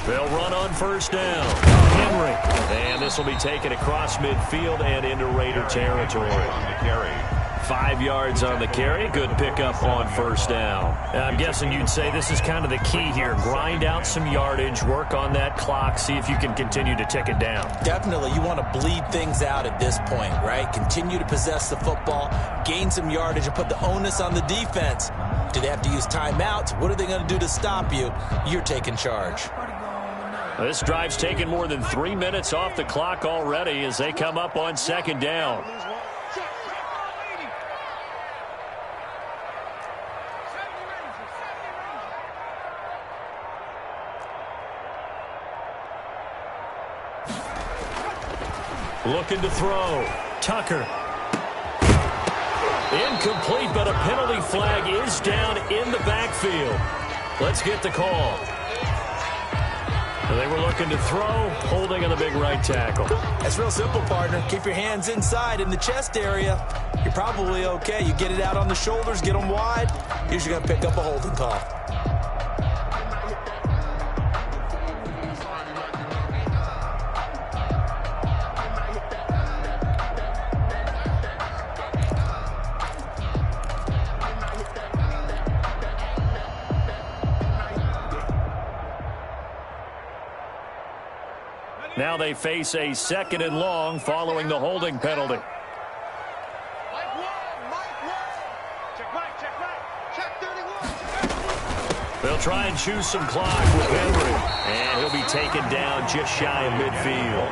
They'll run on first down. Henry. And this will be taken across midfield and into Raider territory. 5 yards on the carry. Good pickup on first down. I'm guessing you'd say this is kind of the key here. Grind out some yardage, work on that clock, see if you can continue to tick it down. Definitely, you want to bleed things out at this point, right? Continue to possess the football, gain some yardage, and put the onus on the defense. Do they have to use timeouts? What are they going to do to stop you? You're taking charge. This drive's taken more than 3 minutes off the clock already as they come up on 2nd down. Looking to throw. Tucker. Incomplete, but a penalty flag is down in the backfield. Let's get the call. They were looking to throw, holding on the big right tackle. That's real simple, partner. Keep your hands inside in the chest area. You're probably okay. You get it out on the shoulders, get them wide. Usually going to pick up a holding call. Now they face a 2nd and long following the holding penalty. Check right, check right. Check 31. They'll try and choose some clock with Henry. And he'll be taken down just shy of midfield.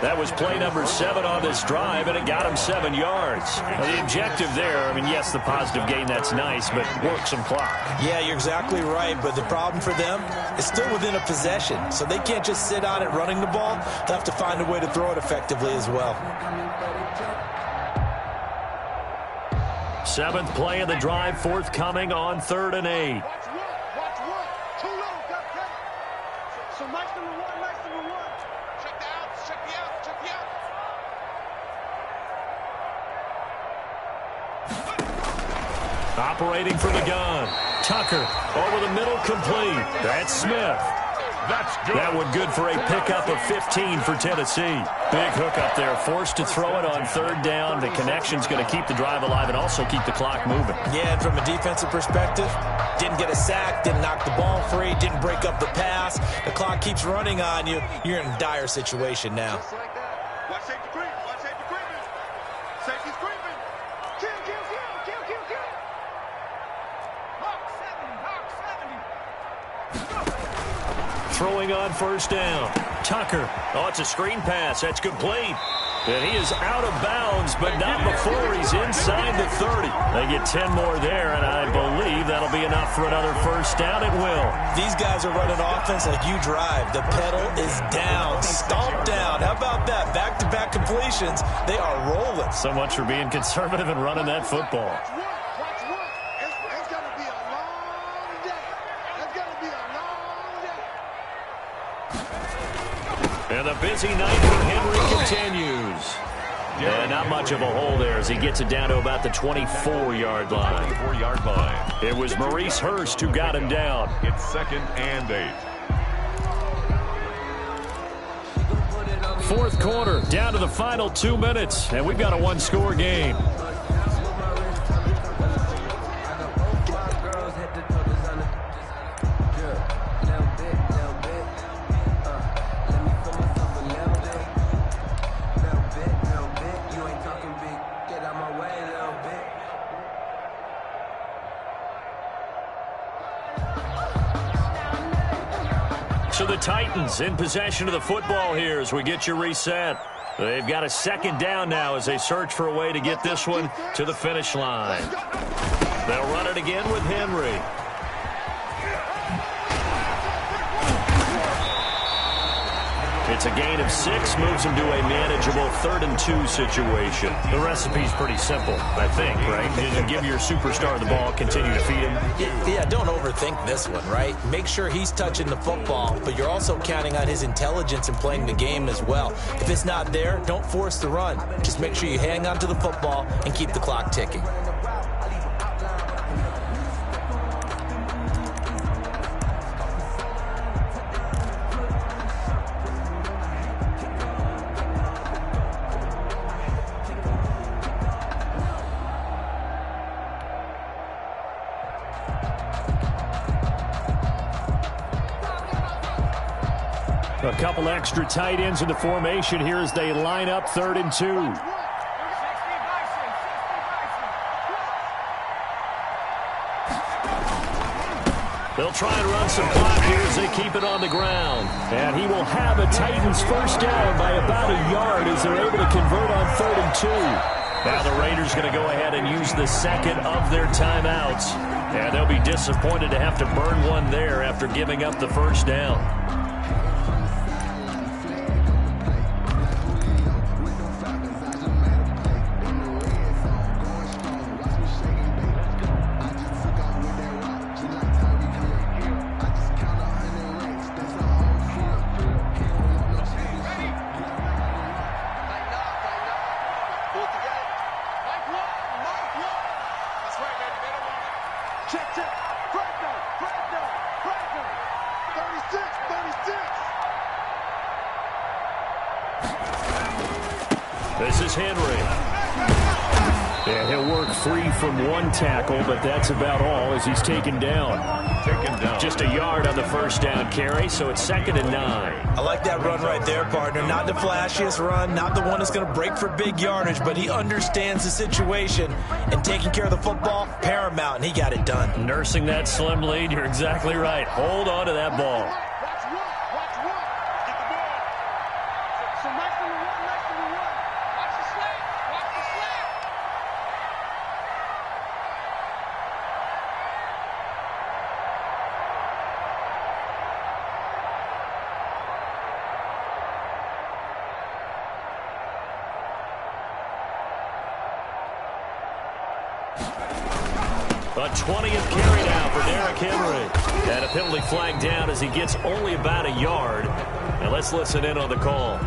That was play number 7 on this drive, and it got him 7 yards. Now, the objective there, I mean, yes, the positive gain, that's nice, but work some clock. Yeah, you're exactly right, but the problem for them is still within a possession, so they can't just sit on it running the ball. They'll have to find a way to throw it effectively as well. 7th play of the drive forthcoming on 3rd and 8. Watch one. Too low, got cut. So nice number one. Check the outs, check the outs, check the outs. Operating from the gun. Tucker over the middle, complete. That's Smith. That's good. That one good for a pickup of 15 for Tennessee. Big hook up there, forced to throw it on third down. The connection's going to keep the drive alive and also keep the clock moving. Yeah, and from a defensive perspective, didn't get a sack, didn't knock the ball free, didn't break up the pass. The clock keeps running on you. You're in a dire situation now. Just like that. Watch safety creep. Watch safety creeping. Safety's creeping. Kill, kill, kill, kill, kill, kill. Hawk 70, Hawk 70. Throwing on first down. Tucker. Oh, it's a screen pass. That's complete. And he is out of bounds, but not before he's inside the 30. They get 10 more there, and I believe that'll be enough for another first down. It will. These guys are running offense like you drive. The pedal is down, stomped down. How about that? Back-to-back completions. They are rolling. So much for being conservative and running that football. Watch one. It's going to be a long day. It's going to be a long day. And the busy night for Henry continues. And not much of a hole there as he gets it down to about the 24-yard line. 24-yard line. It was Maurice Hurst who got him down. It's 2nd and 8. Fourth quarter, down to the final 2 minutes, and we've got a one-score game. So the Titans in possession of the football here as we get you reset. They've got a second down now as they search for a way to get this one to the finish line. They'll run it again with Henry. It's a gain of 6, moves him to a manageable 3rd and 2 situation. The recipe's pretty simple, I think, right? You just give your superstar the ball, continue to feed him. Yeah, don't overthink this one, right? Make sure he's touching the football, but you're also counting on his intelligence in playing the game as well. If it's not there, don't force the run. Just make sure you hang on to the football and keep the clock ticking. A couple extra tight ends in the formation here as they line up 3rd and 2. They'll try and run some clock here as they keep it on the ground. And he will have a Titans first down by about a yard as they're able to convert on 3rd and 2. Now the Raiders going to go ahead and use the second of their timeouts. And they'll be disappointed to have to burn one there after giving up the first down. This is Henry. And he'll work free from one tackle, but that's about all as he's taken down. Just a yard on the first down carry, so it's 2nd and 9. I like that run right there, partner. Not the flashiest run, not the one that's going to break for big yardage, but he understands the situation, and taking care of the football, paramount, and he got it done. Nursing that slim lead, you're exactly right. Hold on to that ball. Watch one. Get the ball. So nice to run. Watch the slant. A 20th carry now for Derrick Henry. And a penalty flag down as he gets only about a yard. Now let's listen in on the call.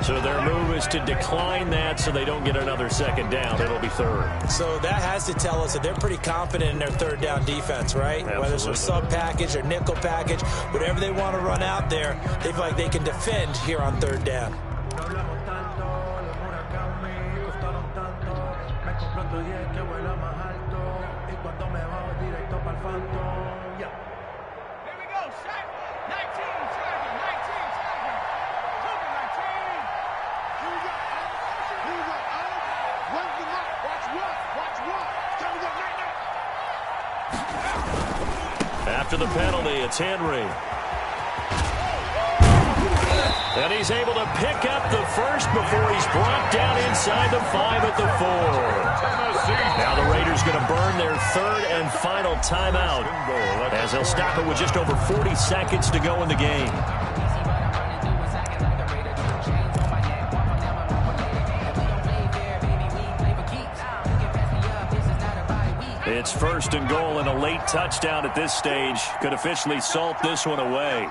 So their move is to decline that so they don't get another second down. It'll be third. So that has to tell us that they're pretty confident in their third down defense, right? Absolutely. Whether it's a sub package or nickel package, whatever they want to run out there, they feel like they can defend here on third down. After the penalty, it's Henry. And he's able to pick up the first before he's brought down inside the 5 at the 4. Now the Raiders going to burn their third and final timeout as they'll stop it with just over 40 seconds to go in the game. It's first and goal, and a late touchdown at this stage could officially salt this one away.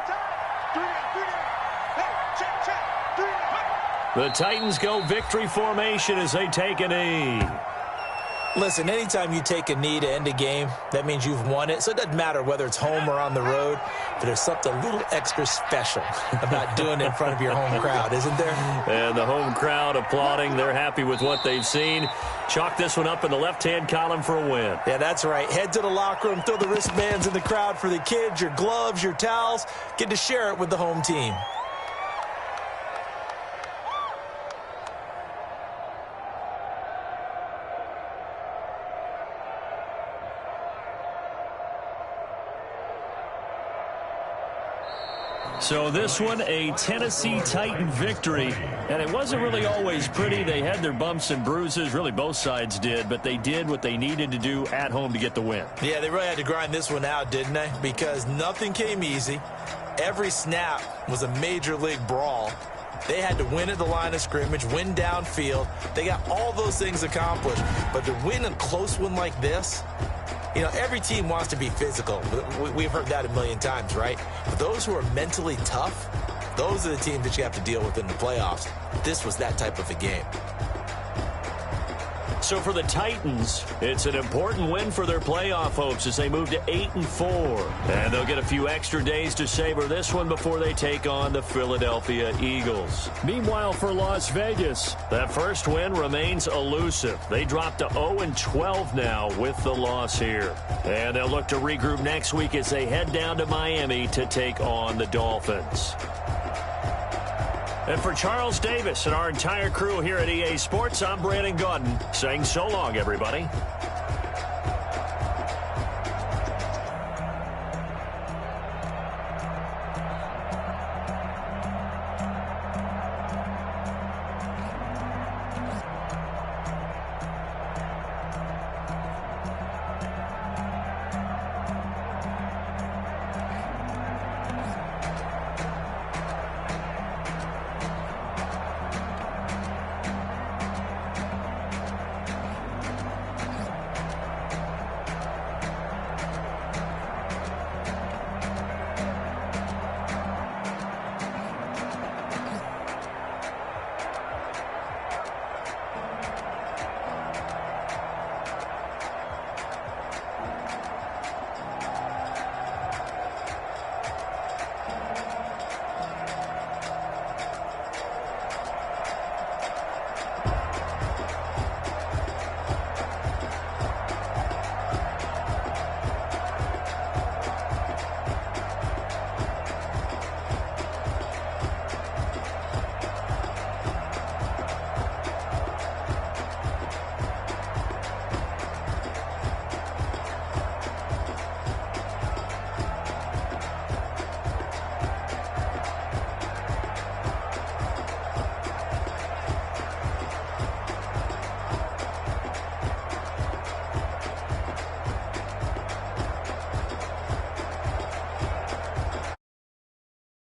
The Titans go victory formation as they take a knee. Listen, anytime you take a knee to end a game, that means you've won it. So it doesn't matter whether it's home or on the road, but there's something a little extra special about doing it in front of your home crowd, isn't there? And the home crowd applauding. They're happy with what they've seen. Chalk this one up in the left-hand column for a win. Yeah, that's right. Head to the locker room, throw the wristbands in the crowd for the kids, your gloves, your towels. Get to share it with the home team. So this one, a Tennessee Titan victory, and it wasn't really always pretty. They had their bumps and bruises, really both sides did, but they did what they needed to do at home to get the win. Yeah, they really had to grind this one out, didn't they? Because nothing came easy. Every snap was a major league brawl. They had to win at the line of scrimmage, win downfield. They got all those things accomplished, but to win a close one like this, you know, every team wants to be physical. We've heard that a million times, right? But those who are mentally tough, those are the teams that you have to deal with in the playoffs. This was that type of a game. So for the Titans, it's an important win for their playoff hopes as they move to 8-4. And they'll get a few extra days to savor this one before they take on the Philadelphia Eagles. Meanwhile, for Las Vegas, that first win remains elusive. They dropped to 0-12 now with the loss here. And they'll look to regroup next week as they head down to Miami to take on the Dolphins. And for Charles Davis and our entire crew here at EA Sports, I'm Brandon Gaudin saying so long, everybody.